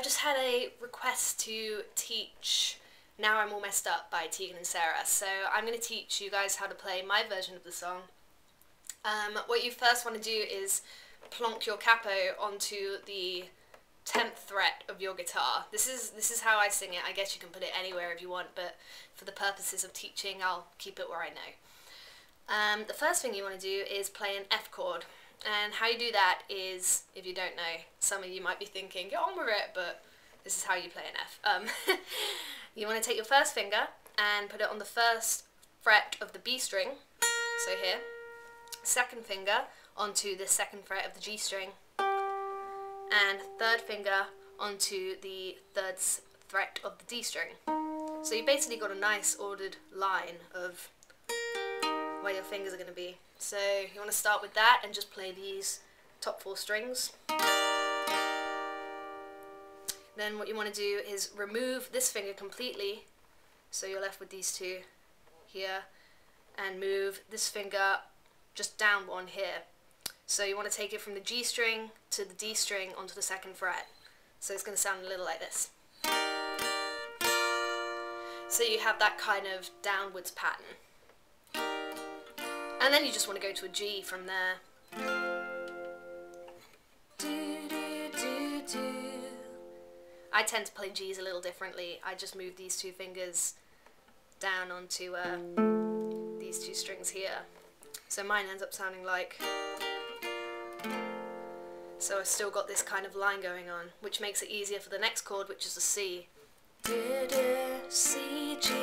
just had a request to teach Now I'm All Messed Up by Tegan and Sara, so I'm going to teach you guys how to play my version of the song. What you first want to do is plonk your capo onto the 10th fret of your guitar. This is how I sing it. I guess you can put it anywhere if you want, but for the purposes of teaching I'll keep it where I know. The first thing you want to do is play an F chord, and how you do that is, if you don't know, some of you might be thinking, get on with it, but this is how you play an F. You want to take your first finger and put it on the first fret of the B string, so here, second finger onto the second fret of the G string, and third finger onto the third fret of the D string. So you basically got a nice ordered line of where your fingers are going to be. So you want to start with that and just play these top 4 strings. Then what you want to do is remove this finger completely, so you're left with these two here, and move this finger just down one here. So you want to take it from the G string to the D string onto the second fret. So it's going to sound a little like this. So you have that kind of downwards pattern. And then you just want to go to a G from there. I tend to play Gs a little differently. I just move these two fingers down onto these two strings here. So mine ends up sounding like... So I've still got this kind of line going on, which makes it easier for the next chord, which is a C. C, G,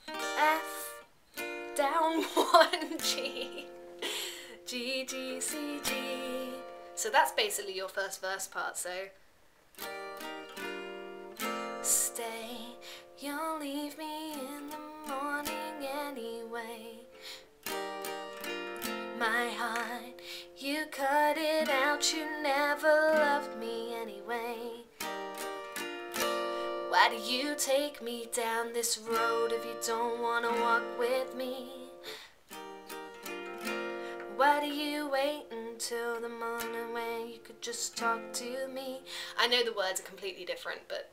F, down 1, G, G, G, C, G. So that's basically your first verse part, so... Stay, you'll leave me in the morning anyway. My heart, you cut it out, you never loved me anyway. Why do you take me down this road if you don't want to walk with me? Why do you wait until the morning when you could just talk to me? I know the words are completely different, but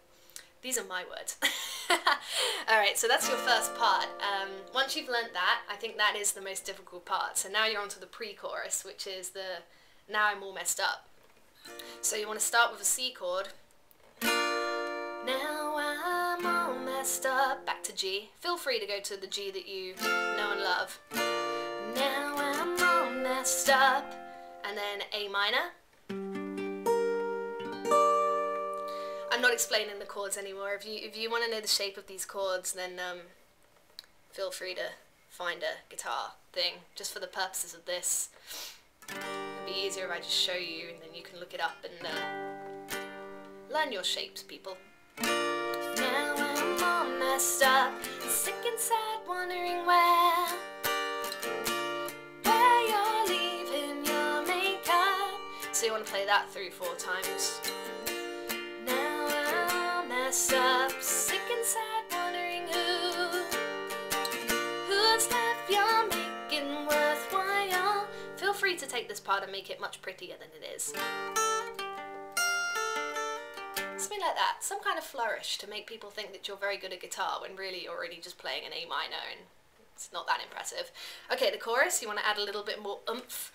these are my words. Alright, so that's your first part. Once you've learnt that, I think that is the most difficult part. So now you're on to the pre-chorus, which is the Now I'm All Messed Up. So you want to start with a C chord. Now I'm all messed up. Back to G. Feel free to go to the G that you know and love. Now I'm all messed up. And then A minor. I'm not explaining the chords anymore. If you want to know the shape of these chords, then feel free to find a guitar thing, just for the purposes of this. It'd be easier if I just show you, and then you can look it up and learn your shapes, people. Now I'm all messed up, sick and sad, wondering where you're leaving your makeup. So you want to play that through 4 times. Messed up, sick and sad, wondering who's left you're making worthwhile. Feel free to take this part and make it much prettier than it is. Something like that, some kind of flourish to make people think that you're very good at guitar when really you're already just playing an A minor and it's not that impressive. Okay, the chorus, you want to add a little bit more oomph.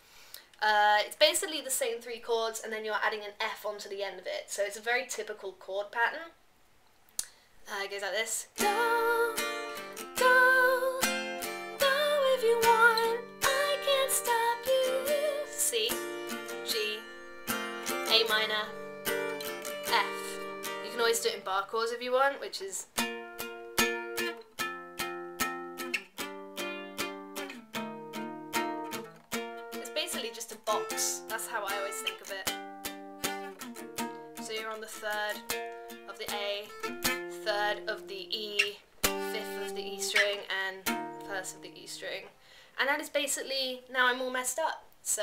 It's basically the same 3 chords and then you're adding an F onto the end of it. So it's a very typical chord pattern. It goes like this. Go, go, go if you want, I can't stop you. C, G, A minor, F. You can always do it in bar chords if you want, which is... It's basically just a box. That's how I always think of it. So you're on the 3rd of the A, 3rd of the E, 5th of the E string, and 1st of the E string. And that is basically Now I'm All Messed Up. So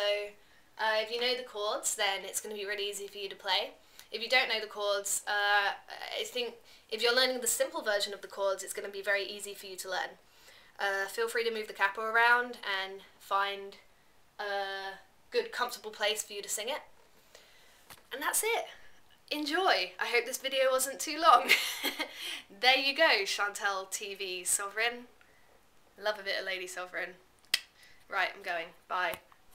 if you know the chords, then it's going to be really easy for you to play. If you don't know the chords, I think if you're learning the simple version of the chords, it's going to be very easy for you to learn. Feel free to move the capo around and find a good, comfortable place for you to sing it. And that's it. enjoy. I hope this video wasn't too long. There you go, Chantal TV Sovereign. Love a bit of Lady Sovereign. Right, I'm going. Bye.